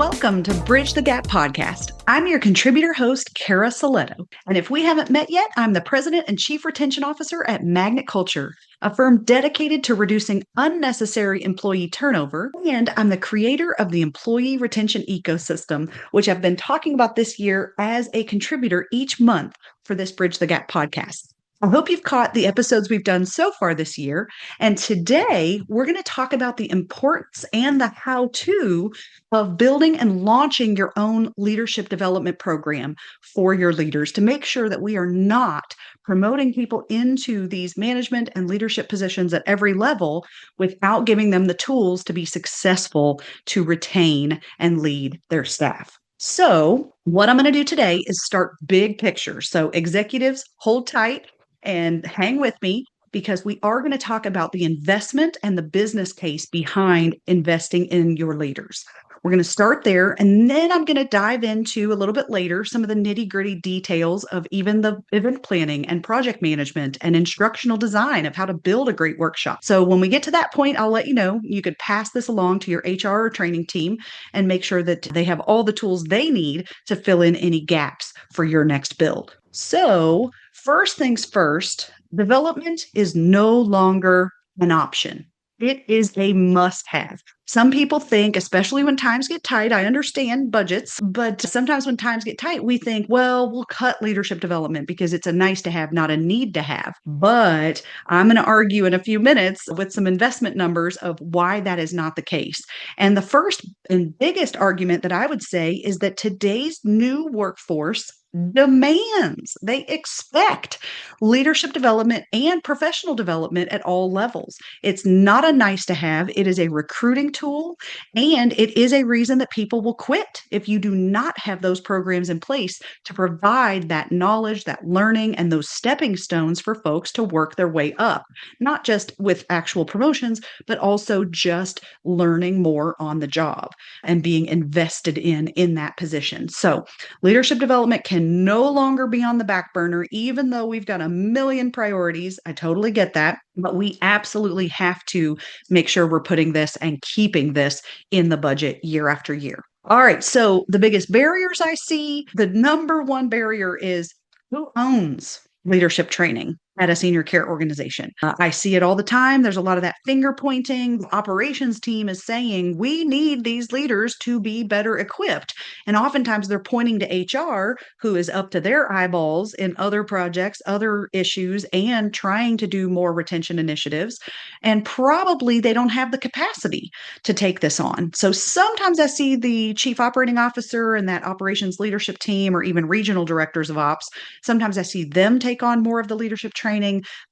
Welcome to Bridge the Gap podcast. I'm your contributor host, Cara Silletto. And if we haven't met yet, I'm the president and chief retention officer at Magnet Culture, a firm dedicated to reducing unnecessary employee turnover. And I'm the creator of the employee retention ecosystem, which I've been talking about this year as a contributor each month for this Bridge the Gap podcast. I hope you've caught the episodes we've done so far this year. And today we're going to talk about the importance and the how-to of building and launching your own leadership development program for your leaders to make sure that we are not promoting people into these management and leadership positions at every level without giving them the tools to be successful to retain and lead their staff. So what I'm going to do today is start big picture. So executives, hold tight and hang with me, because we are going to talk about the investment and the business case behind investing in your leaders. We're going to start there, and then I'm going to dive into a little bit later some of the nitty-gritty details of even the event planning and project management and instructional design of how to build a great workshop. So when we get to that point, I'll let you know. You could pass this along to your HR or training team and make sure that they have all the tools they need to fill in any gaps for your next build. So first things first, development is no longer an option. It is a must-have. Some people think, especially when times get tight, I understand budgets, but sometimes when times get tight, we think, well, we'll cut leadership development because it's a nice to have, not a need to have. But I'm going to argue in a few minutes with some investment numbers of why that is not the case. And the first and biggest argument that I would say is that today's new workforce they expect leadership development and professional development at all levels. It's not a nice to have. It is a recruiting tool, and it is a reason that people will quit if you do not have those programs in place to provide that knowledge, that learning, and those stepping stones for folks to work their way up, not just with actual promotions, but also just learning more on the job and being invested in that position. So leadership development can no longer be on the back burner, even though we've got a million priorities. I totally get that, but we absolutely have to make sure we're putting this and keeping this in the budget year after year. All right, so the biggest barriers I see, the number one barrier is who owns leadership training at a senior care organization. I see it all the time. There's a lot of that finger pointing. The operations team is saying, we need these leaders to be better equipped. And oftentimes they're pointing to HR, who is up to their eyeballs in other projects, other issues, and trying to do more retention initiatives. And probably they don't have the capacity to take this on. So sometimes I see the chief operating officer and that operations leadership team, or even regional directors of ops, sometimes I see them take on more of the leadership training,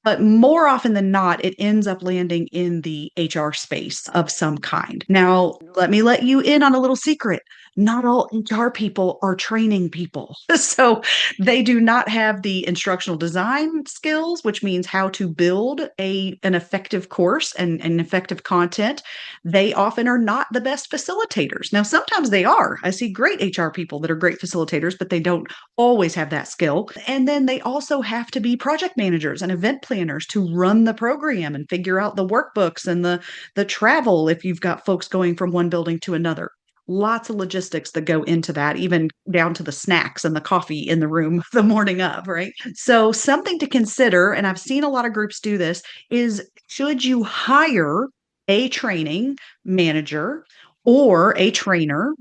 but more often than not, it ends up landing in the HR space of some kind. Now, let me let you in on a little secret. Not all HR people are training people. So they do not have the instructional design skills, which means how to build an effective course and effective content. They often are not the best facilitators. Now, sometimes they are. I see great HR people that are great facilitators, but they don't always have that skill. And then they also have to be project managers and event planners to run the program and figure out the workbooks and the travel if you've got folks going from one building to another. Lots of logistics that go into that, even down to the snacks and the coffee in the room the morning of, right? So something to consider, and I've seen a lot of groups do this, is should you hire a training manager or a trainer,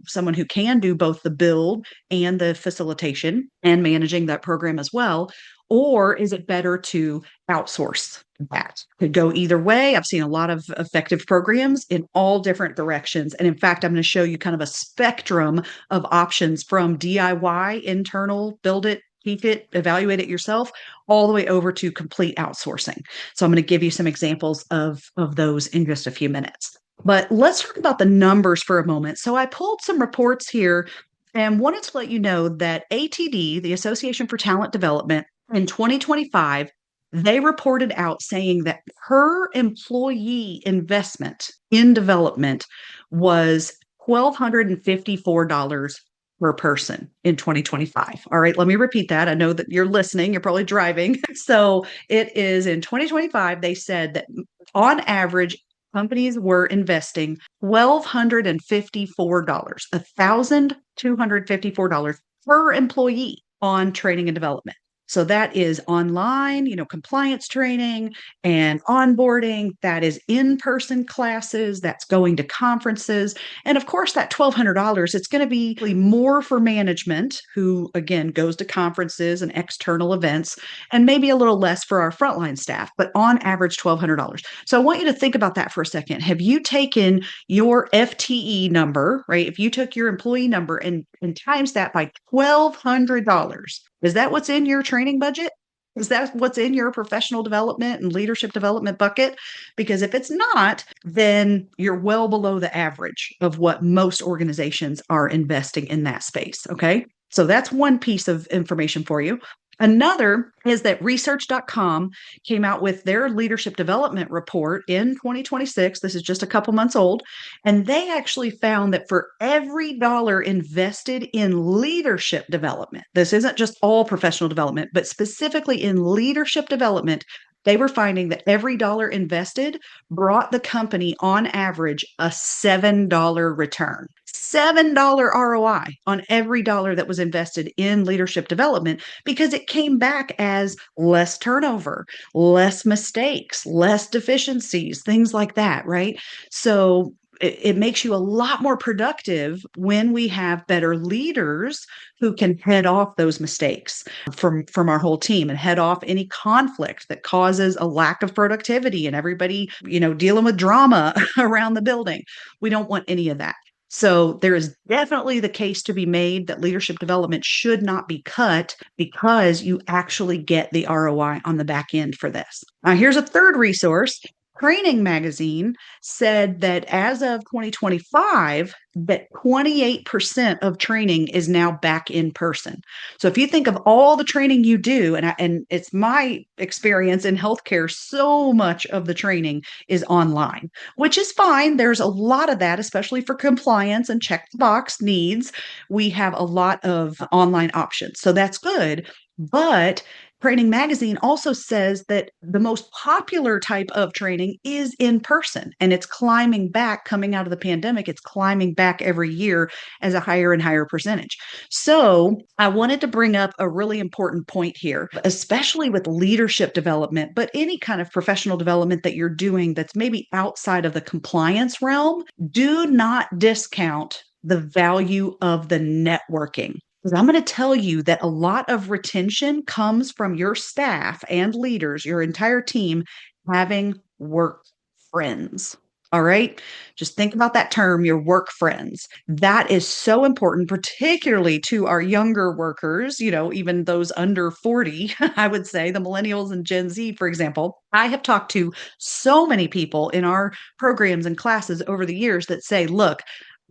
someone who can do both the build and the facilitation and managing that program as well? Or is it better to outsource that? Could go either way. I've seen a lot of effective programs in all different directions. And in fact, I'm going to show you kind of a spectrum of options from DIY, internal, build it, teach it, evaluate it yourself, all the way over to complete outsourcing. So I'm going to give you some examples of those in just a few minutes. But let's talk about the numbers for a moment. So I pulled some reports here and wanted to let you know that ATD, the Association for Talent Development, in 2025, they reported out saying that per employee investment in development was $1,254 per person in 2025. All right, let me repeat that. I know that you're listening, you're probably driving. So it is in 2025, they said that on average, companies were investing $1,254, $1,254 per employee on training and development. So that is online, compliance training and onboarding. That is in-person classes. That's going to conferences. And of course, that $1,200, it's going to be more for management, who again goes to conferences and external events, and maybe a little less for our frontline staff, but on average, $1,200. So I want you to think about that for a second. Have you taken your FTE number, right? If you took your employee number and times that by $1,200, is that what's in your training budget? Is that what's in your professional development and leadership development bucket? Because if it's not, then you're well below the average of what most organizations are investing in that space. Okay. So that's one piece of information for you. Another is that research.com came out with their leadership development report in 2026. This is just a couple months old. And they actually found that for every dollar invested in leadership development, this isn't just all professional development, but specifically in leadership development, they were finding that every dollar invested brought the company on average a $7 return. $7 ROI on every dollar that was invested in leadership development, because it came back as less turnover, less mistakes, less deficiencies, things like that, right? So it makes you a lot more productive when we have better leaders who can head off those mistakes from our whole team and head off any conflict that causes a lack of productivity and everybody, dealing with drama around the building. We don't want any of that. So there is definitely the case to be made that leadership development should not be cut, because you actually get the ROI on the back end for this. Now, here's a third resource. Training Magazine said that as of 2025, that 28% of training is now back in person. So if you think of all the training you do, and it's my experience in healthcare, so much of the training is online, which is fine. There's a lot of that, especially for compliance and check the box needs. We have a lot of online options. So that's good. But Training Magazine also says that the most popular type of training is in person, and it's climbing back coming out of the pandemic. It's climbing back every year as a higher and higher percentage. So I wanted to bring up a really important point here, especially with leadership development, but any kind of professional development that you're doing that's maybe outside of the compliance realm. Do not discount the value of the networking. Because I'm going to tell you that a lot of retention comes from your staff and leaders, your entire team having work friends. All right. Just think about that term, your work friends. That is so important, particularly to our younger workers, even those under 40, I would say, the millennials and Gen Z, for example. I have talked to so many people in our programs and classes over the years that say, look,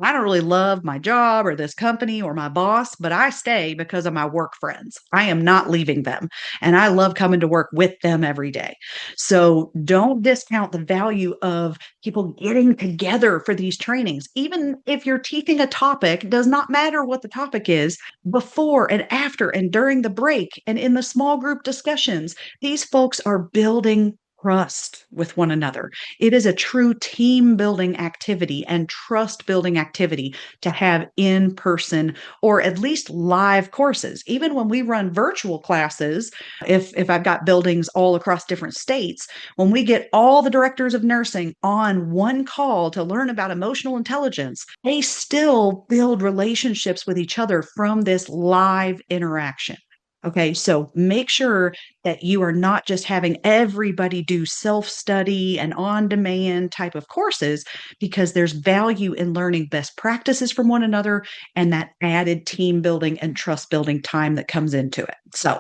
I don't really love my job or this company or my boss, but I stay because of my work friends. I am not leaving them. And I love coming to work with them every day. So don't discount the value of people getting together for these trainings. Even if you're teaching a topic, it does not matter what the topic is, before and after and during the break and in the small group discussions, these folks are building trust with one another. It is a true team building activity and trust building activity to have in person or at least live courses. Even when we run virtual classes, if I've got buildings all across different states, when we get all the directors of nursing on one call to learn about emotional intelligence, they still build relationships with each other from this live interaction. Okay, so make sure that you are not just having everybody do self-study and on-demand type of courses, because there's value in learning best practices from one another and that added team building and trust building time that comes into it. So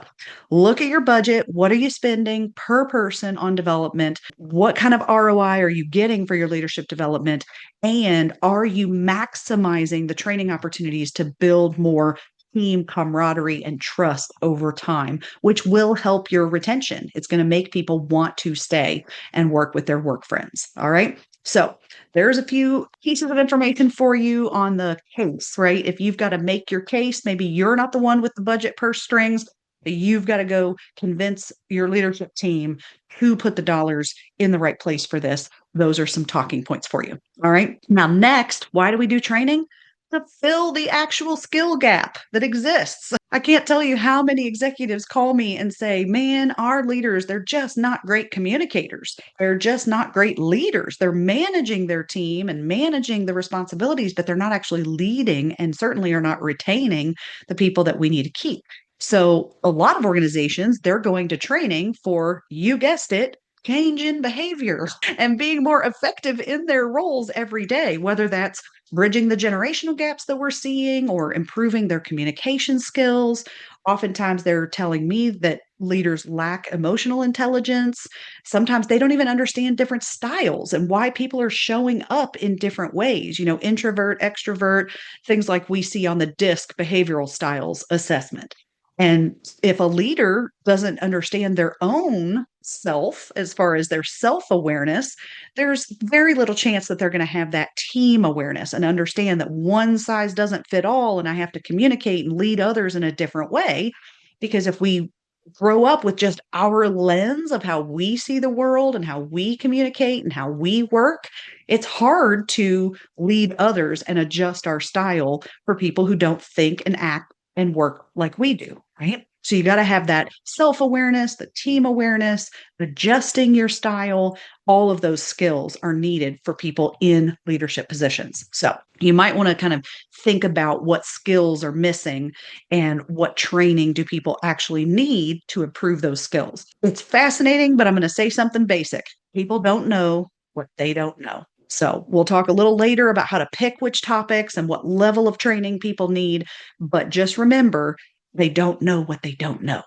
look at your budget. What are you spending per person on development? What kind of ROI are you getting for your leadership development? And are you maximizing the training opportunities to build more team camaraderie and trust over time, which will help your retention? It's going to make people want to stay and work with their work friends. All right. So there's a few pieces of information for you on the case, right? If you've got to make your case, maybe you're not the one with the budget purse strings. You've got to go convince your leadership team to put the dollars in the right place for this. those are some talking points for you. All right. Now, next, why do we do training? To fill the actual skill gap that exists. I can't tell you how many executives call me and say, man, our leaders, they're just not great communicators. They're just not great leaders. They're managing their team and managing the responsibilities, but they're not actually leading and certainly are not retaining the people that we need to keep. So a lot of organizations, they're going to training for, you guessed it, change in behavior and being more effective in their roles every day, whether that's bridging the generational gaps that we're seeing or improving their communication skills. Oftentimes, they're telling me that leaders lack emotional intelligence. Sometimes they don't even understand different styles and why people are showing up in different ways, introvert, extrovert, things like we see on the DISC behavioral styles assessment. And if a leader doesn't understand their own self as far as their self awareness, there's very little chance that they're going to have that team awareness and understand that one size doesn't fit all. And I have to communicate and lead others in a different way. Because if we grow up with just our lens of how we see the world and how we communicate and how we work, it's hard to lead others and adjust our style for people who don't think and act and work like we do, right? So you got to have that self-awareness, the team awareness, adjusting your style. All of those skills are needed for people in leadership positions. So you might want to kind of think about what skills are missing and what training do people actually need to improve those skills. It's fascinating, but I'm going to say something basic. People don't know what they don't know. So we'll talk a little later about how to pick which topics and what level of training people need. But just remember, they don't know what they don't know.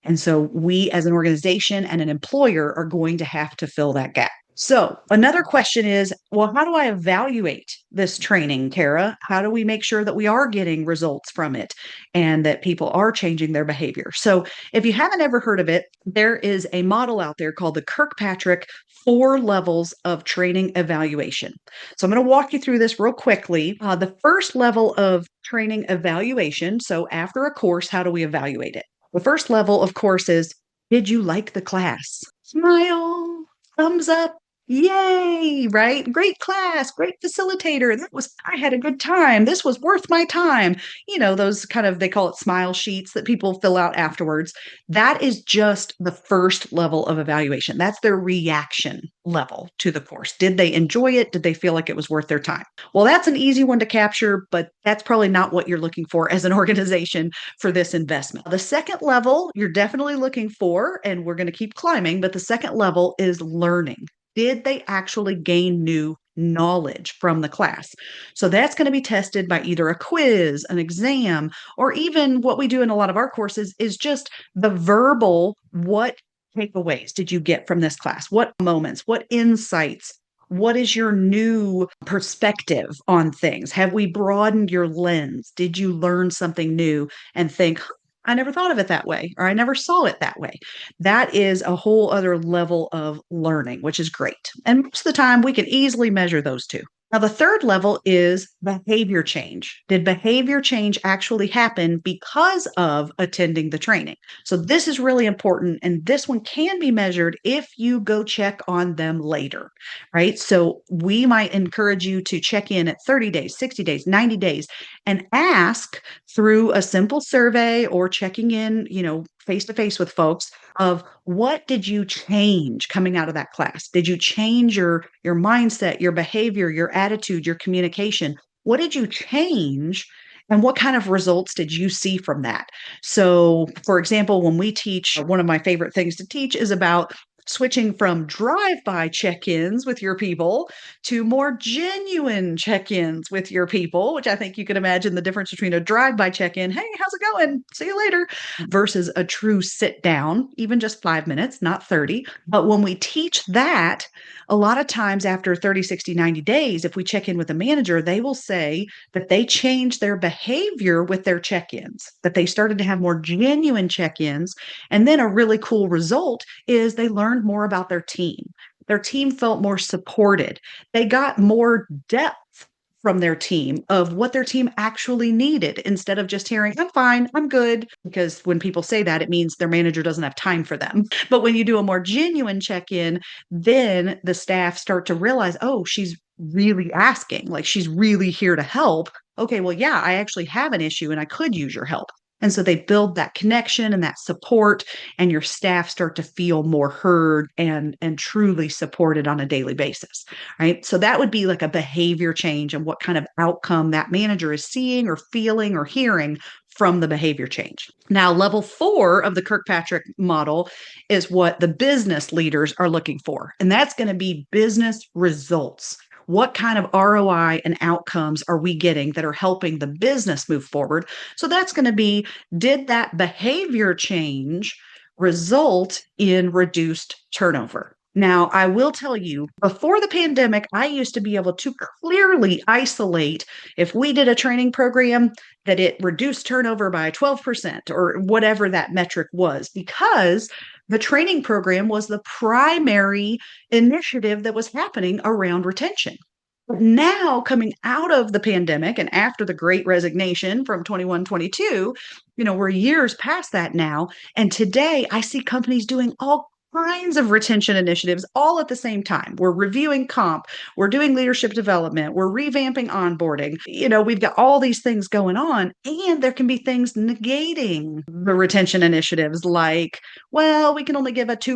And so we as an organization and an employer are going to have to fill that gap. So another question is, well, how do I evaluate this training, Cara? How do we make sure that we are getting results from it and that people are changing their behavior? So if you haven't ever heard of it, there is a model out there called the Kirkpatrick 4 levels of training evaluation. So I'm going to walk you through this real quickly. The first level of training evaluation, so after a course, how do we evaluate it? The first level, of course, is, did you like the class? Smile, thumbs up, yay, right? Great class, great facilitator. I had a good time. This was worth my time. Those kind of, they call it smile sheets that people fill out afterwards. That is just the first level of evaluation. That's their reaction level to the course. Did they enjoy it? Did they feel like it was worth their time? Well, that's an easy one to capture, but that's probably not what you're looking for as an organization for this investment. The second level you're definitely looking for, and we're going to keep climbing, but the second level is learning. Did they actually gain new knowledge from the class? So that's going to be tested by either a quiz, an exam, or even what we do in a lot of our courses is just the verbal, what takeaways did you get from this class? What moments, what insights? What is your new perspective on things? Have we broadened your lens? Did you learn something new and think, I never thought of it that way, or I never saw it that way? That is a whole other level of learning, which is great. And most of the time, we can easily measure those two. Now, the third level is behavior change. Did behavior change actually happen because of attending the training? So this is really important. And this one can be measured if you go check on them later, right? So we might encourage you to check in at 30 days, 60 days, 90 days, and ask through a simple survey or checking in, face to face with folks of what did you change coming out of that class? Did you change your mindset, your behavior, your attitude, your communication? What did you change? And what kind of results did you see from that? So, for example, when we teach, one of my favorite things to teach is about switching from drive-by check-ins with your people to more genuine check-ins with your people, which I think you can imagine the difference between a drive-by check-in, hey, how's it going? See you later, versus a true sit down, even just 5 minutes, not 30. But when we teach that, a lot of times after 30, 60, 90 days, if we check in with a manager, they will say that they changed their behavior with their check-ins, that they started to have more genuine check-ins. And then a really cool result is they learned more about their team. Their team felt more supported. They got more depth from their team of what their team actually needed instead of just hearing, I'm fine, I'm good. Because when people say that, it means their manager doesn't have time for them. But when you do a more genuine check in, then the staff start to realize, oh, she's really asking, like she's really here to help. Okay, well, yeah, I actually have an issue and I could use your help. And so they build that connection and that support, and your staff start to feel more heard and truly supported on a daily basis, right? So that would be like a behavior change and what kind of outcome that manager is seeing or feeling or hearing from the behavior change. Now, level 4 of the Kirkpatrick model is what the business leaders are looking for, and that's going to be business results. What kind of ROI and outcomes are we getting that are helping the business move forward? So that's going to be, did that behavior change result in reduced turnover? Now, I will tell you, before the pandemic, I used to be able to clearly isolate if we did a training program that it reduced turnover by 12% or whatever that metric was, because the training program was the primary initiative that was happening around retention. But now, coming out of the pandemic and after the great resignation from 21, 22, we're years past that now. And today I see companies doing all kinds of retention initiatives all at the same time. We're reviewing comp, we're doing leadership development, we're revamping onboarding. We've got all these things going on, and there can be things negating the retention initiatives like, well, we can only give a 2%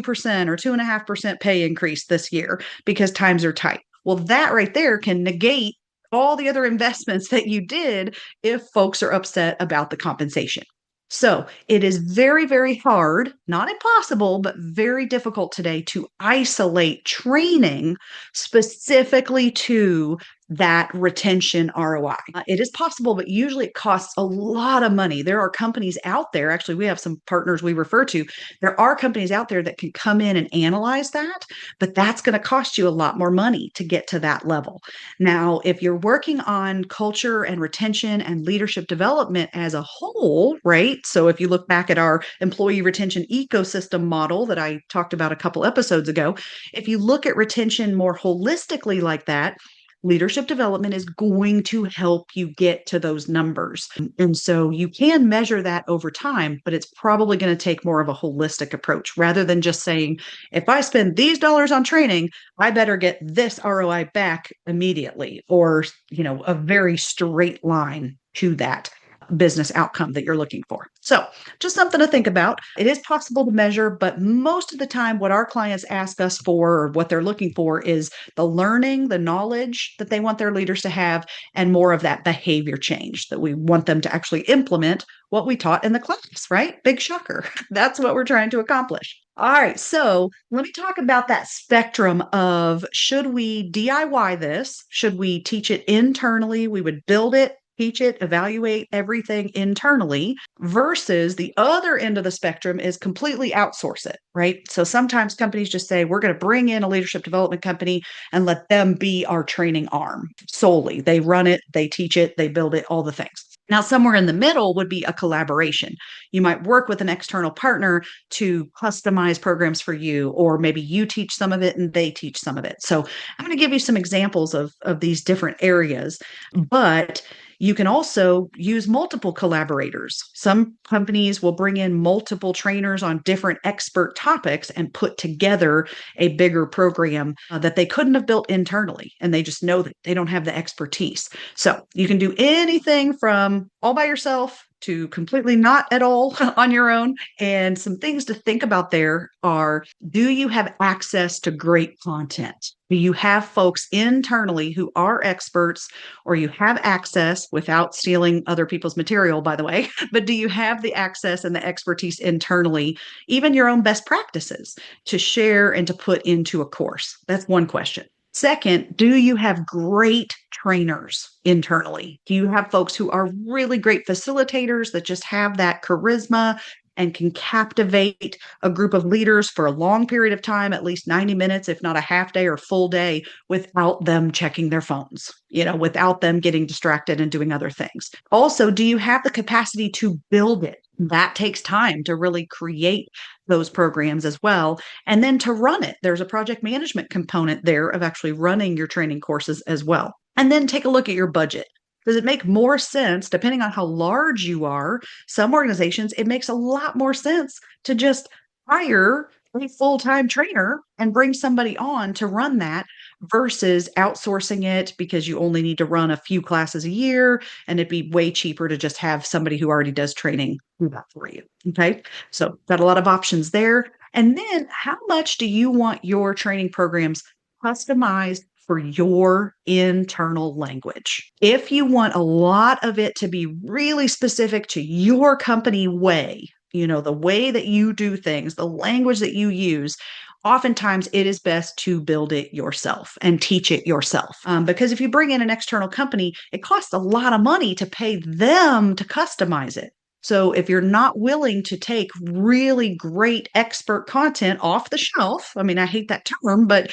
or 2.5% pay increase this year because times are tight. Well, that right there can negate all the other investments that you did if folks are upset about the compensation. So it is very, very hard, not impossible, but very difficult today to isolate training specifically to that retention ROI. It is possible, but usually it costs a lot of money. There are companies out there, actually, we have some partners we refer to. There are companies out there that can come in and analyze that, but that's going to cost you a lot more money to get to that level. Now, if you're working on culture and retention and leadership development as a whole, right? So if you look back at our employee retention ecosystem model that I talked about a couple episodes ago, if you look at retention more holistically like that, leadership development is going to help you get to those numbers. And so you can measure that over time, but it's probably going to take more of a holistic approach rather than just saying, if I spend these dollars on training, I better get this ROI back immediately, or, a very straight line to that business outcome that you're looking for. So just something to think about. It is possible to measure, but most of the time what our clients ask us for, or what they're looking for, is the learning, the knowledge that they want their leaders to have, and more of that behavior change that we want them to actually implement what we taught in the class, right? Big shocker. That's what we're trying to accomplish. All right, so let me talk about that spectrum of, should we DIY this? Should we teach it internally? We would build it, teach it, evaluate everything internally, versus the other end of the spectrum is completely outsource it, right? So sometimes companies just say, we're going to bring in a leadership development company and let them be our training arm solely. They run it, they teach it, they build it, all the things. Now, somewhere in the middle would be a collaboration. You might work with an external partner to customize programs for you, or maybe you teach some of it and they teach some of it. So I'm going to give you some examples of these different areas, but you can also use multiple collaborators. Some companies will bring in multiple trainers on different expert topics and put together a bigger program that they couldn't have built internally. And they just know that they don't have the expertise. So you can do anything from all by yourself to completely not at all on your own. And some things to think about there are, do you have access to great content? Do you have folks internally who are experts, or you have access without stealing other people's material, by the way, but do you have the access and the expertise internally, even your own best practices, to share and to put into a course? That's one question. Second, do you have great trainers internally? Do you have folks who are really great facilitators that just have that charisma and can captivate a group of leaders for a long period of time, at least 90 minutes, if not a half day or full day, without them checking their phones, without them getting distracted and doing other things? Also, do you have the capacity to build it? That takes time to really create those programs as well. And then to run it, there's a project management component there of actually running your training courses as well. And then take a look at your budget. Does it make more sense, depending on how large you are? Some organizations, it makes a lot more sense to just hire a full time trainer and bring somebody on to run that versus outsourcing it because you only need to run a few classes a year and it'd be way cheaper to just have somebody who already does training do that for you. Okay. So, got a lot of options there. And then, how much do you want your training programs customized for your internal language? If you want a lot of it to be really specific to your company way, the way that you do things, the language that you use, oftentimes it is best to build it yourself and teach it yourself. Because if you bring in an external company, it costs a lot of money to pay them to customize it. So if you're not willing to take really great expert content off the shelf, I mean, I hate that term, but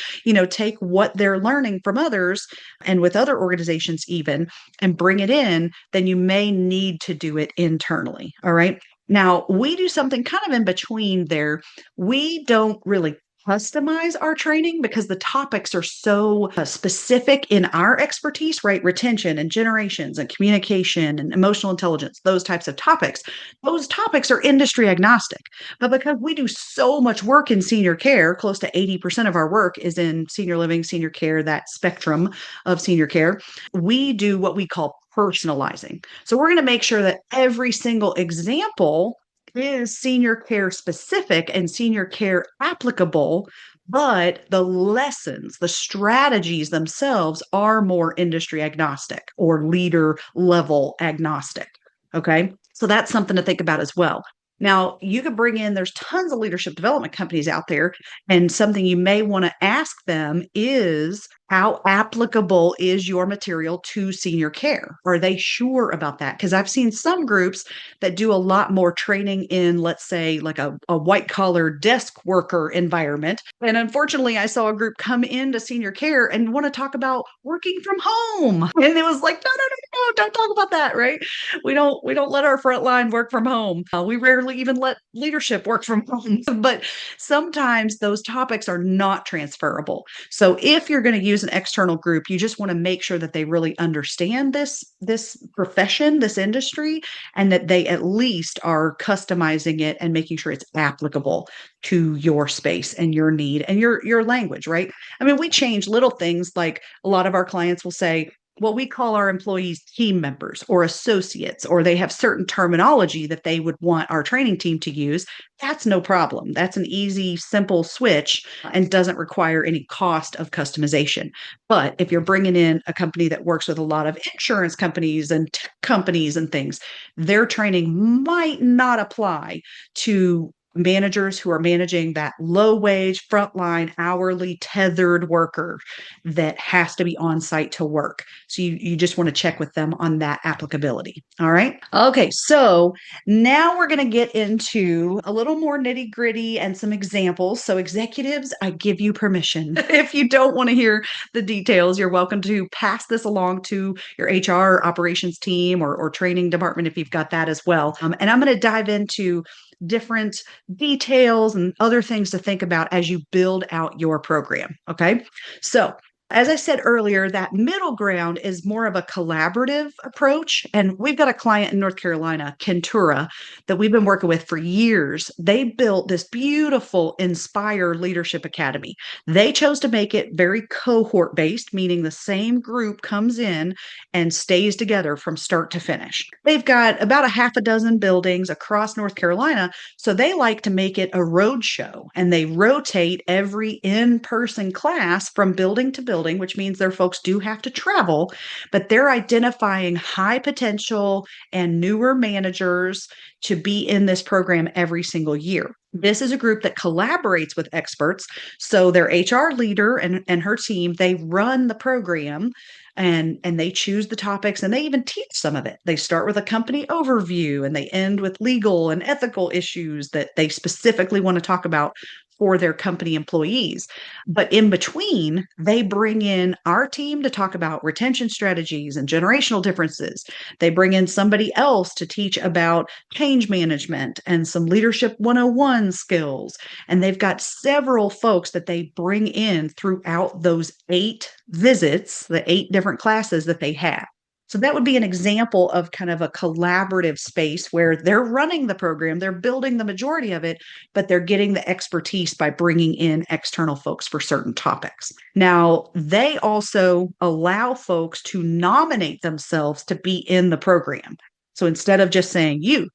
take what they're learning from others and with other organizations even and bring it in, then you may need to do it internally. All right. Now, we do something kind of in between there. We don't really customize our training because the topics are so specific in our expertise, right? Retention and generations and communication and emotional intelligence, those types of topics. Those topics are industry agnostic. But because we do so much work in senior care, close to 80% of our work is in senior living, senior care, that spectrum of senior care, we do what we call personalizing. So we're going to make sure that every single example is senior care specific and senior care applicable, but the lessons, the strategies themselves are more industry agnostic or leader level agnostic. Okay. So that's something to think about as well. Now, you could bring in, there's tons of leadership development companies out there, and something you may want to ask them is, how applicable is your material to senior care? Are they sure about that? Because I've seen some groups that do a lot more training in, let's say, like a white collar desk worker environment. And unfortunately, I saw a group come into senior care and want to talk about working from home. And it was like, no, no, no, no, don't talk about that, right? We don't let our frontline work from home. We rarely even let leadership work from home. But sometimes those topics are not transferable. So if you're going to use an external group, you just want to make sure that they really understand this profession, this industry, and that they at least are customizing it and making sure it's applicable to your space and your need and your language, right? I mean, we change little things, like a lot of our clients will say, well, we call our employees team members or associates, or they have certain terminology that they would want our training team to use. That's no problem. That's an easy, simple switch and doesn't require any cost of customization. But if you're bringing in a company that works with a lot of insurance companies and tech companies and things, their training might not apply to managers who are managing that low wage, frontline, hourly, tethered worker that has to be on site to work. So you just want to check with them on that applicability. All right. Okay. So now we're going to get into a little more nitty gritty and some examples. So executives, I give you permission. If you don't want to hear the details, you're welcome to pass this along to your HR operations team or training department if you've got that as well. And I'm going to dive into different details and other things to think about as you build out your program. Okay. So as I said earlier, that middle ground is more of a collaborative approach. And we've got a client in North Carolina, Kentura, that we've been working with for years. They built this beautiful Inspire Leadership Academy. They chose to make it very cohort-based, meaning the same group comes in and stays together from start to finish. They've got about a half a dozen buildings across North Carolina. So they like to make it a road show, and they rotate every in-person class from building to building, which means their folks do have to travel, but they're identifying high potential and newer managers to be in this program every single year. This is a group that collaborates with experts. So their HR leader and her team, they run the program and they choose the topics, and they even teach some of it. They start with a company overview and they end with legal and ethical issues that they specifically want to talk about for their company employees. But in between, they bring in our team to talk about retention strategies and generational differences. They bring in somebody else to teach about change management and some leadership 101 skills. And they've got several folks that they bring in throughout those 8 visits, the 8 different classes that they have. So that would be an example of kind of a collaborative space where they're running the program, they're building the majority of it, but they're getting the expertise by bringing in external folks for certain topics. Now, they also allow folks to nominate themselves to be in the program. So instead of just saying you,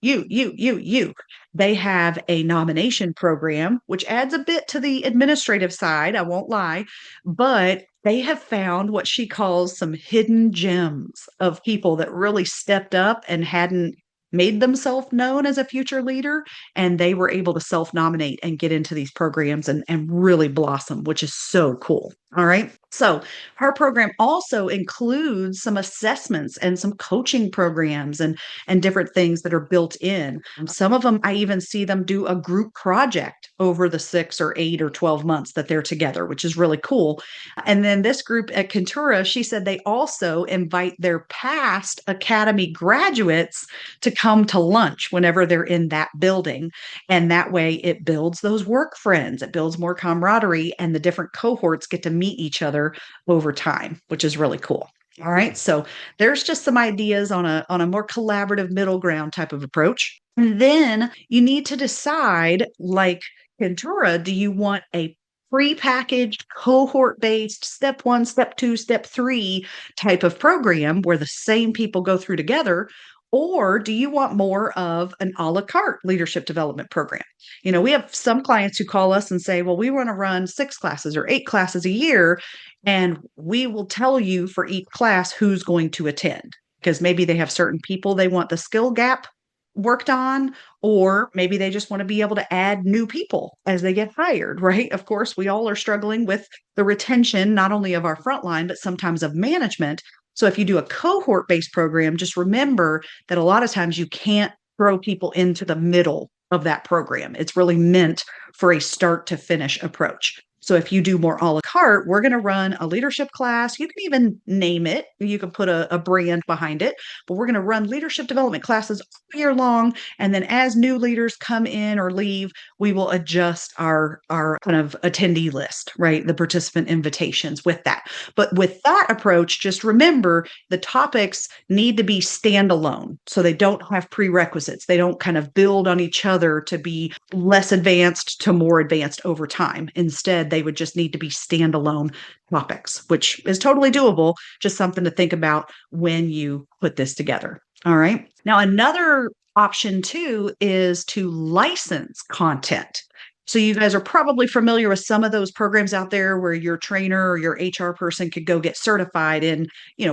they have a nomination program, which adds a bit to the administrative side, I won't lie, but they have found what she calls some hidden gems of people that really stepped up and hadn't made themselves known as a future leader. And they were able to self nominate and get into these programs and really blossom, which is so cool. All right. So her program also includes some assessments and some coaching programs and different things that are built in. Some of them, I even see them do a group project over the 6 or 8 or 12 months that they're together, which is really cool. And then this group at Kentura, she said they also invite their past Academy graduates to come to lunch whenever they're in that building. And that way it builds those work friends, it builds more camaraderie, and the different cohorts get to meet each other over time, which is really cool. All right. So there's just some ideas on a more collaborative middle ground type of approach. And then you need to decide, like Kentura, do you want a prepackaged cohort-based step 1, step 2, step 3 type of program where the same people go through together? Or do you want more of an a la carte leadership development program? We have some clients who call us and say, well, we want to run 6 classes or 8 classes a year, and we will tell you for each class who's going to attend, because maybe they have certain people they want the skill gap worked on, or maybe they just want to be able to add new people as they get hired, right? Of course, we all are struggling with the retention, not only of our frontline, but sometimes of management. So if you do a cohort-based program, just remember that a lot of times you can't throw people into the middle of that program. It's really meant for a start to finish approach. So if you do more a la carte, we're going to run a leadership class. You can even name it. You can put a brand behind it, but we're going to run leadership development classes all year long. And then as new leaders come in or leave, we will adjust our kind of attendee list, right? The participant invitations with that. But with that approach, just remember the topics need to be standalone. So they don't have prerequisites. They don't kind of build on each other to be less advanced to more advanced over time. Instead, they would just need to be standalone topics, which is totally doable. Just something to think about when you put this together. All right. Now, another option too is to license content. So you guys are probably familiar with some of those programs out there where your trainer or your HR person could go get certified in,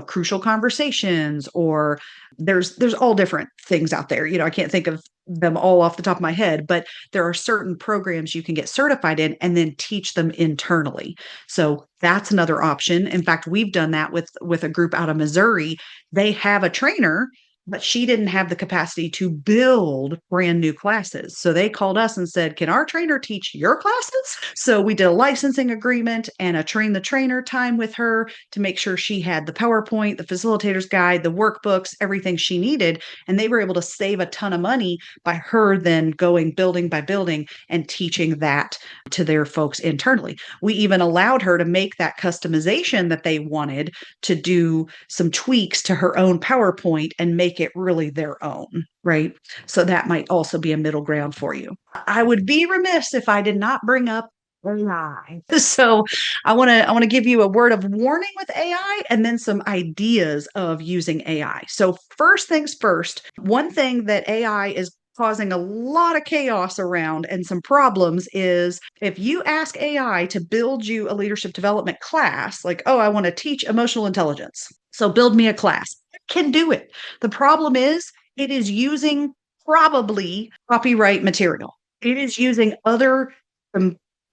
crucial conversations, or there's all different things out there. I can't think of them all off the top of my head, but there are certain programs you can get certified in and then teach them internally. So that's another option. In fact, we've done that with a group out of Missouri. They have a trainer, but she didn't have the capacity to build brand new classes. So they called us and said, can our trainer teach your classes? So we did a licensing agreement and a train the trainer time with her to make sure she had the PowerPoint, the facilitator's guide, the workbooks, everything she needed. And they were able to save a ton of money by her then going building by building and teaching that to their folks internally. We even allowed her to make that customization that they wanted, to do some tweaks to her own PowerPoint and make it really their own, right? So that might also be a middle ground for you. I would be remiss if I did not bring up AI. So I want to give you a word of warning with AI and then some ideas of using AI. So first things first, one thing that AI is causing a lot of chaos around and some problems is if you ask AI to build you a leadership development class, like, oh, I want to teach emotional intelligence, so build me a class, it can do it. The problem is it is using probably copyright material. It is using other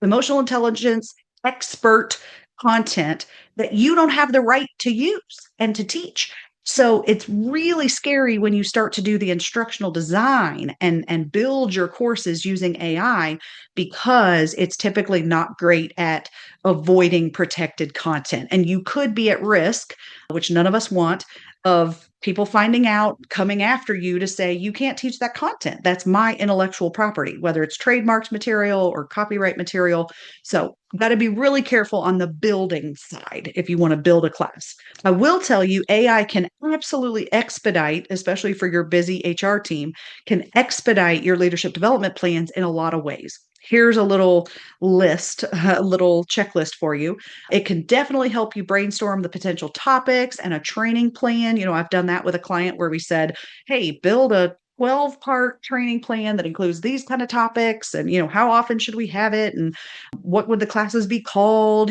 emotional intelligence expert content that you don't have the right to use and to teach. So it's really scary when you start to do the instructional design and build your courses using AI because it's typically not great at avoiding protected content. And you could be at risk, which none of us want, of people finding out, coming after you to say, you can't teach that content. That's my intellectual property, whether it's trademarks material or copyright material. So got to be really careful on the building side if you want to build a class. I will tell you, AI can absolutely expedite, especially for your busy HR team, can expedite your leadership development plans in a lot of ways. Here's a little list, a little checklist for you. It can definitely help you brainstorm the potential topics and a training plan. I've done that with a client where we said, hey, build a 12-part training plan that includes these kind of topics and how often should we have it and what would the classes be called.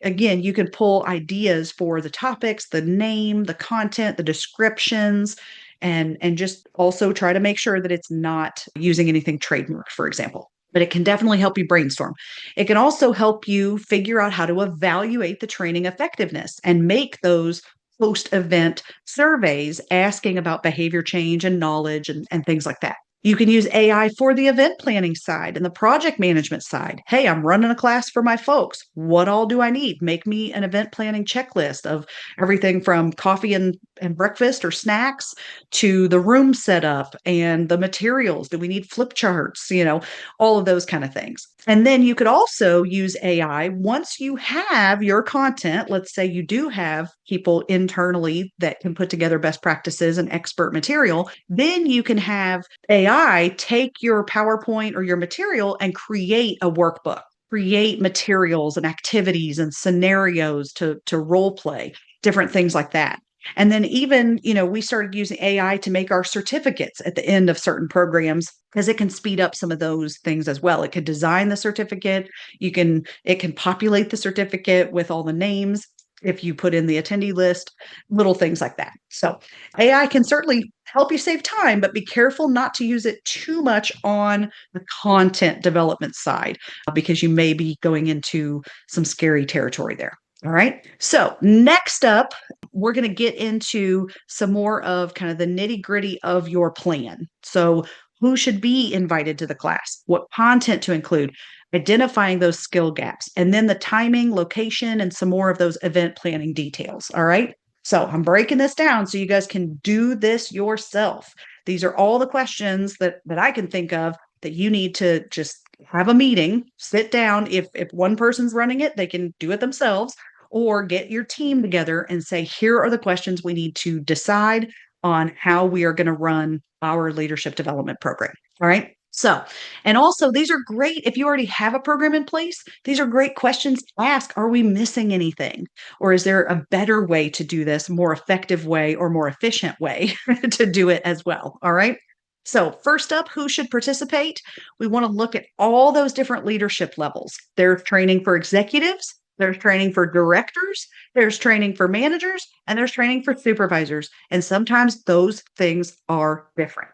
Again, you can pull ideas for the topics, the name, the content, the descriptions, and just also try to make sure that it's not using anything trademarked, for example. But it can definitely help you brainstorm. It can also help you figure out how to evaluate the training effectiveness and make those post-event surveys asking about behavior change and knowledge and things like that. You can use AI for the event planning side and the project management side. Hey, I'm running a class for my folks. What all do I need? Make me an event planning checklist of everything from coffee and breakfast or snacks to the room setup and the materials. Do we need flip charts? All of those kind of things. And then you could also use AI once you have your content. Let's say you do have people internally that can put together best practices and expert material. Then you can have AI take your PowerPoint or your material and create a workbook, create materials and activities and scenarios to role play, different things like that. And then even, we started using AI to make our certificates at the end of certain programs because it can speed up some of those things as well. It could design the certificate. It can populate the certificate with all the names if you put in the attendee list, little things like that. So AI can certainly help you save time, but be careful not to use it too much on the content development side because you may be going into some scary territory there. All right. So next up, we're going to get into some more of kind of the nitty gritty of your plan. So who should be invited to the class, what content to include, identifying those skill gaps, and then the timing, location, and some more of those event planning details. All right. So I'm breaking this down so you guys can do this yourself. These are all the questions that I can think of that you need to just have a meeting, sit down. If one person's running it, they can do it themselves, or get your team together and say, here are the questions we need to decide on how we are going to run our leadership development program. All right. So, and also these are great if you already have a program in place. These are great questions to ask. Are we missing anything? Or is there a better way to do this, more effective way or more efficient way to do it as well? All right. So, first up, who should participate? We want to look at all those different leadership levels. There's training for executives, there's training for directors, there's training for managers, and there's training for supervisors. And sometimes those things are different,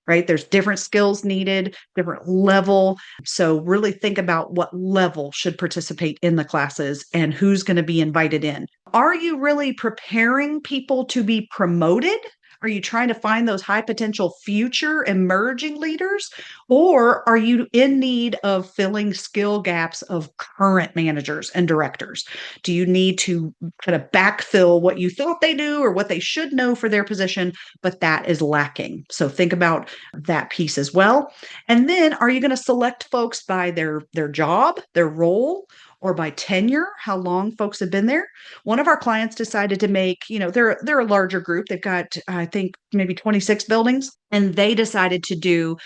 right? There's different skills needed, different level. So really think about what level should participate in the classes and who's going to be invited in. Are you really preparing people to be promoted? Are you trying to find those high potential future emerging leaders? Or are you in need of filling skill gaps of current managers and directors? Do you need to kind of backfill what you thought they knew or what they should know for their position, but that is lacking? So think about that piece as well. And then are you going to select folks by their job, their role, or by tenure, how long folks have been there? One of our clients decided to make, they're a larger group. They've got, I think, maybe 26 buildings, and they decided to do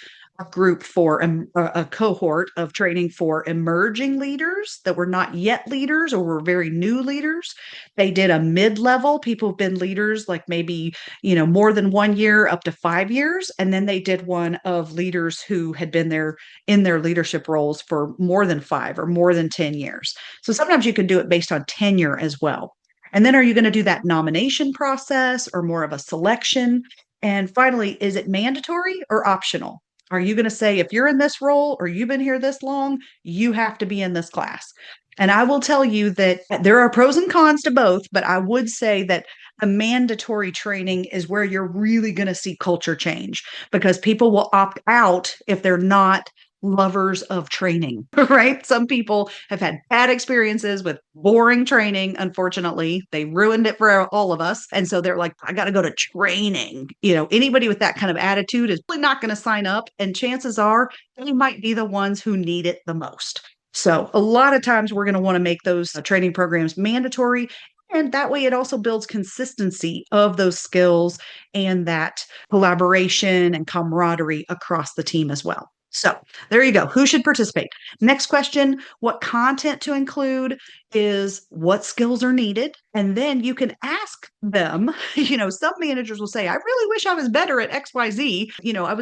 a group for a cohort of training for emerging leaders that were not yet leaders or were very new leaders. They did a mid-level, people who've been leaders like maybe, more than 1 year up to 5 years. And then they did one of leaders who had been there in their leadership roles for more than 5 or more than 10 years. So sometimes you can do it based on tenure as well. And then are you going to do that nomination process or more of a selection? And finally, is it mandatory or optional? Are you going to say, if you're in this role or you've been here this long, you have to be in this class? And I will tell you that there are pros and cons to both, but I would say that the mandatory training is where you're really going to see culture change because people will opt out if they're not lovers of training, right? Some people have had bad experiences with boring training. Unfortunately, they ruined it for all of us. And so they're like, I got to go to training. Anybody with that kind of attitude is really not going to sign up. And chances are they might be the ones who need it the most. So a lot of times we're going to want to make those training programs mandatory. And that way it also builds consistency of those skills and that collaboration and camaraderie across the team as well. So there you go. Who should participate? Next question, what content to include is what skills are needed. And then you can ask them, some managers will say, I really wish I was better at XYZ.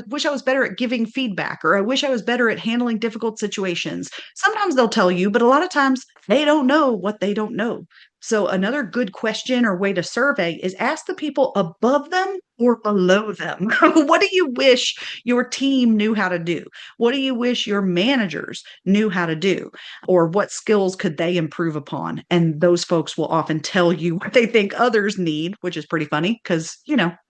Wish I was better at giving feedback, or I wish I was better at handling difficult situations. Sometimes they'll tell you, but a lot of times they don't know what they don't know. So another good question or way to survey is ask the people above them or below them. What do you wish your team knew how to do? What do you wish your managers knew how to do? Or what skills could they improve upon? And those folks will often tell you what they think others need, which is pretty funny because,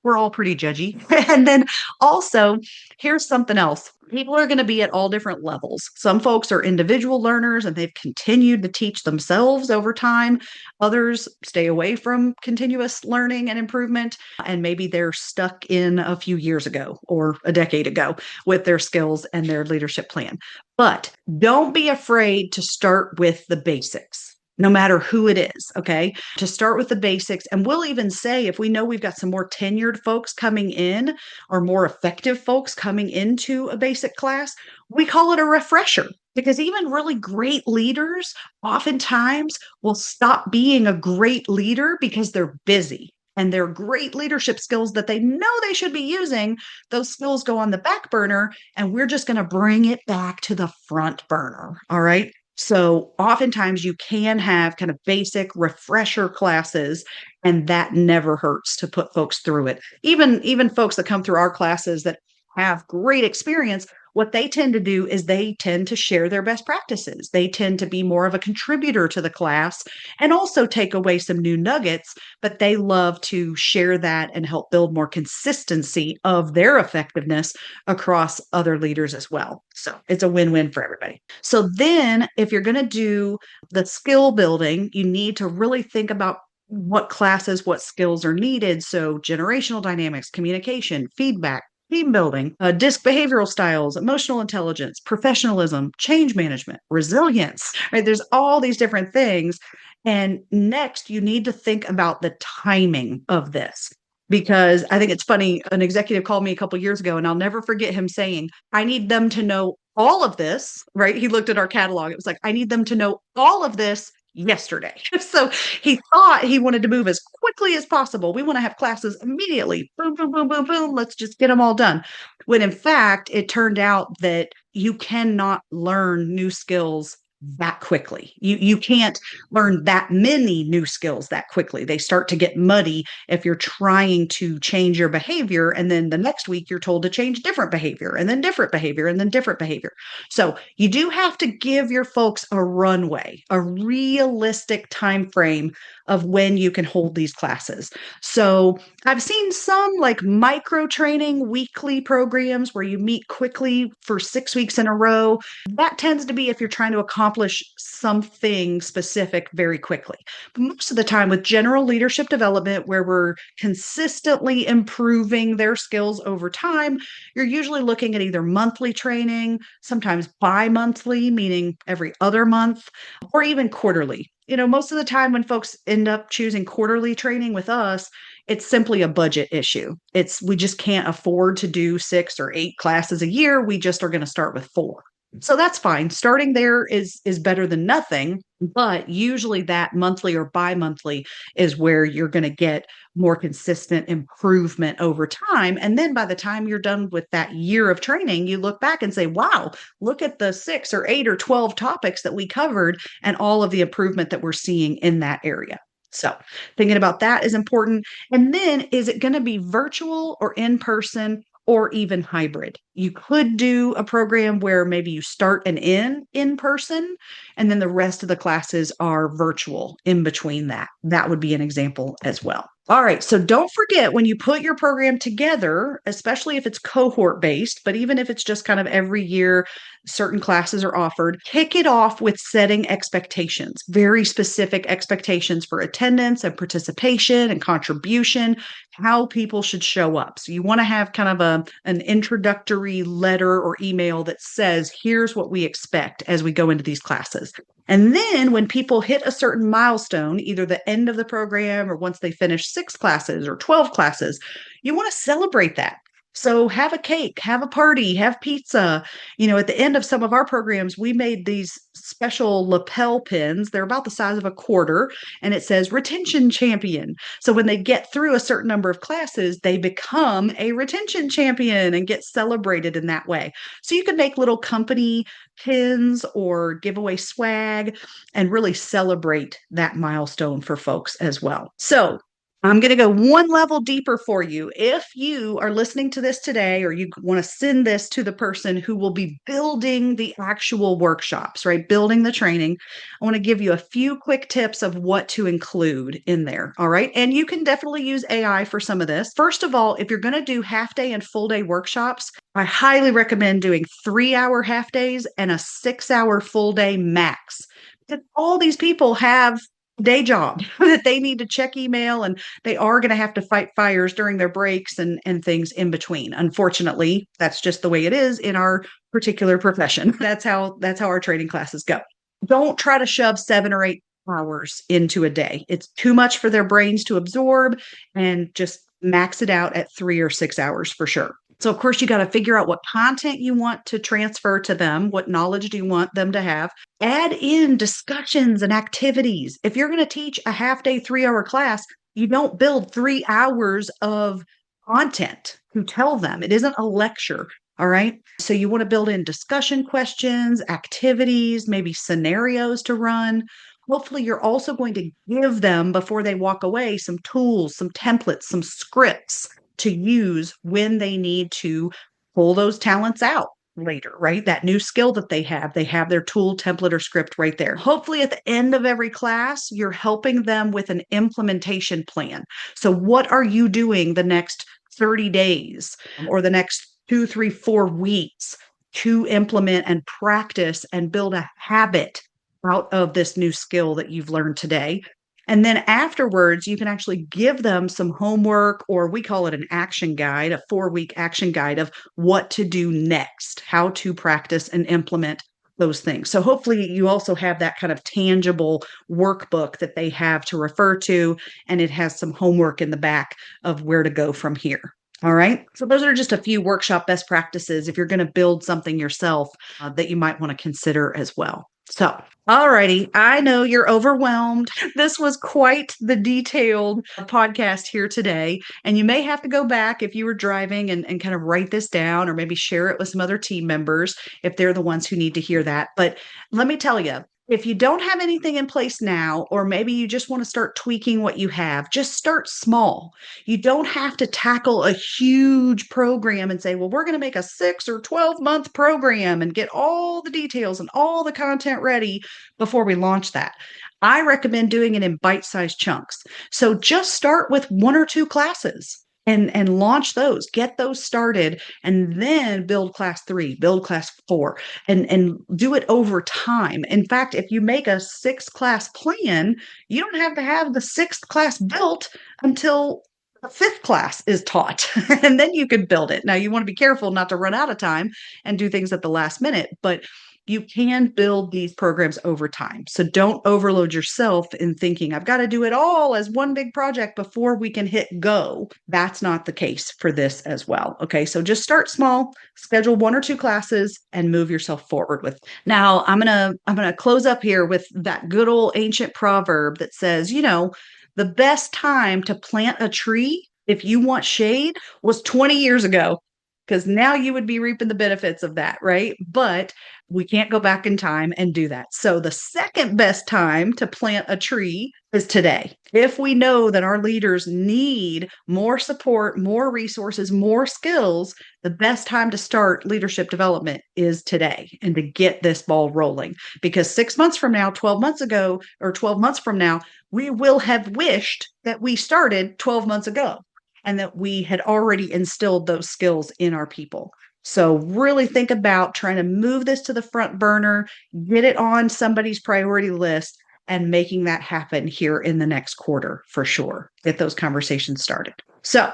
we're all pretty judgy. And then also, here's something else. People are going to be at all different levels. Some folks are individual learners and they've continued to teach themselves over time. Others stay away from continuous learning and improvement, and maybe they're stuck in a few years ago or a decade ago with their skills and their leadership plan. But don't be afraid to start with the basics. No matter who it is, okay? To start with the basics. And we'll even say if we know we've got some more tenured folks coming in or more effective folks coming into a basic class, we call it a refresher. Because even really great leaders oftentimes will stop being a great leader because they're busy. And their great leadership skills that they know they should be using, those skills go on the back burner, and we're just going to bring it back to the front burner. All right. So oftentimes you can have kind of basic refresher classes, and that never hurts to put folks through it. Even folks that come through our classes that have great experience, what they tend to do is they tend to share their best practices. They tend to be more of a contributor to the class and also take away some new nuggets, but they love to share that and help build more consistency of their effectiveness across other leaders as well. So it's a win-win for everybody. So then if you're going to do the skill building, you need to really think about what classes, what skills are needed. So generational dynamics, communication, feedback, team building, DISC behavioral styles, emotional intelligence, professionalism, change management, resilience, right? There's all these different things. And next, you need to think about the timing of this. Because I think it's funny, an executive called me a couple years ago, and I'll never forget him saying, I need them to know all of this, right? He looked at our catalog. It was like, I need them to know all of this yesterday. So he thought he wanted to move as quickly as possible. We want to have classes immediately. Boom, boom, boom, boom, boom. Let's just get them all done. When in fact, it turned out that you cannot learn new skills that quickly. You can't learn that many new skills that quickly. They start to get muddy if you're trying to change your behavior, and then the next week you're told to change different behavior, and then different behavior, and then different behavior. So you do have to give your folks a runway, a realistic time frame of when you can hold these classes. So I've seen some like micro training weekly programs where you meet quickly for 6 weeks in a row. That tends to be if you're trying to accomplish something specific very quickly. But most of the time with general leadership development, where we're consistently improving their skills over time, you're usually looking at either monthly training, sometimes bi-monthly, meaning every other month, or even quarterly. Most of the time when folks end up choosing quarterly training with us, it's simply a budget issue. We just can't afford to do 6 or 8 classes a year. We just are going to start with 4. So that's fine. Starting there is better than nothing, but usually that monthly or bi-monthly is where you're going to get more consistent improvement over time. And then by the time you're done with that year of training, you look back and say, wow, look at the 6 or 8 or 12 topics that we covered and all of the improvement that we're seeing in that area. So thinking about that is important. And then is it going to be virtual or in person? or even hybrid. You could do a program where maybe you start and end in person, and then the rest of the classes are virtual in between that. That would be an example as well. All right, so don't forget when you put your program together, especially if it's cohort based, but even if it's just kind of every year certain classes are offered, kick it off with setting expectations, very specific expectations for attendance and participation and contribution, how people should show up. So you want to have kind of an introductory letter or email that says, here's what we expect as we go into these classes. And then when people hit a certain milestone, either the end of the program or once they finish 6 classes or 12 classes, you want to celebrate that. So have a cake, have a party, have pizza. At the end of some of our programs, we made these special lapel pins. They're about the size of a quarter, and it says retention champion. So when they get through a certain number of classes, they become a retention champion and get celebrated in that way. So you can make little company pins or give away swag and really celebrate that milestone for folks as well. So I'm going to go one level deeper for you. If you are listening to this today, or you want to send this to the person who will be building the actual workshops, right? Building the training, I want to give you a few quick tips of what to include in there. All right. And you can definitely use AI for some of this. First of all, if you're going to do half day and full day workshops, I highly recommend doing 3-hour half days and a 6-hour full day max. Because all these people have day job that they need to check email, and they are going to have to fight fires during their breaks and things in between. Unfortunately, that's just the way it is in our particular profession. That's how our training classes go. Don't try to shove 7 or 8 hours into a day. It's too much for their brains to absorb, and just max it out at 3 or 6 hours for sure. So, of course, you got to figure out what content you want to transfer to them. What knowledge do you want them to have? Add in discussions and activities. If you're going to teach a half day, 3-hour class, you don't build 3 hours of content to tell them. It isn't a lecture. All right. So you want to build in discussion questions, activities, maybe scenarios to run. Hopefully, you're also going to give them, before they walk away, some tools, some templates, some scripts to use when they need to pull those talents out later, right? That new skill that they have their tool, template, or script right there. Hopefully, at the end of every class, you're helping them with an implementation plan. So what are you doing the next 30 days or the next 2, 3, 4 weeks to implement and practice and build a habit out of this new skill that you've learned today? And then afterwards, you can actually give them some homework, or we call it an action guide, a 4-week action guide of what to do next, how to practice and implement those things. So hopefully you also have that kind of tangible workbook that they have to refer to, and it has some homework in the back of where to go from here. All right. So those are just a few workshop best practices if you're going to build something yourself that you might want to consider as well. So, all righty. I know you're overwhelmed. This was quite the detailed podcast here today. And you may have to go back if you were driving and kind of write this down, or maybe share it with some other team members if they're the ones who need to hear that. But let me tell you, if you don't have anything in place now, or maybe you just want to start tweaking what you have, just start small. You don't have to tackle a huge program and say, well, we're going to make a 6 or 12-month program and get all the details and all the content ready before we launch that. I recommend doing it in bite-sized chunks. So just start with 1 or 2 classes. And launch those, get those started, and then build class 3, build class 4, and do it over time. In fact, if you make a 6-class plan, you don't have to have the 6th class built until the 5th class is taught, and then you can build it. Now, you want to be careful not to run out of time and do things at the last minute, but you can build these programs over time. So don't overload yourself in thinking, I've got to do it all as one big project before we can hit go. That's not the case for this as well. Okay, so just start small, schedule 1 or 2 classes, and move yourself forward with. Now, I'm gonna close up here with that good old ancient proverb that says, the best time to plant a tree if you want shade was 20 years ago. because now you would be reaping the benefits of that, right? But we can't go back in time and do that. So the second best time to plant a tree is today. If we know that our leaders need more support, more resources, more skills, the best time to start leadership development is today and to get this ball rolling. Because 6 months from now, 12 months ago, or 12 months from now, we will have wished that we started 12 months ago and that we had already instilled those skills in our people. So really think about trying to move this to the front burner, get it on somebody's priority list, and making that happen here in the next quarter for sure. Get those conversations started. So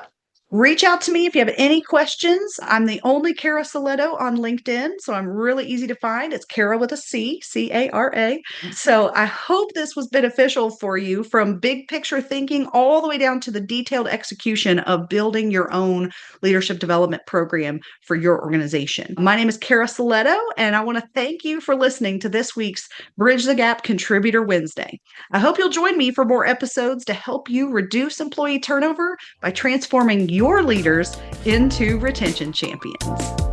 reach out to me if you have any questions. I'm the only Cara Silletto on LinkedIn, so I'm really easy to find. It's Cara with a C, C-A-R-A. So I hope this was beneficial for you, from big picture thinking all the way down to the detailed execution of building your own leadership development program for your organization. My name is Cara Silletto, and I want to thank you for listening to this week's Bridge the Gap Contributor Wednesday. I hope you'll join me for more episodes to help you reduce employee turnover by transforming your leaders into retention champions.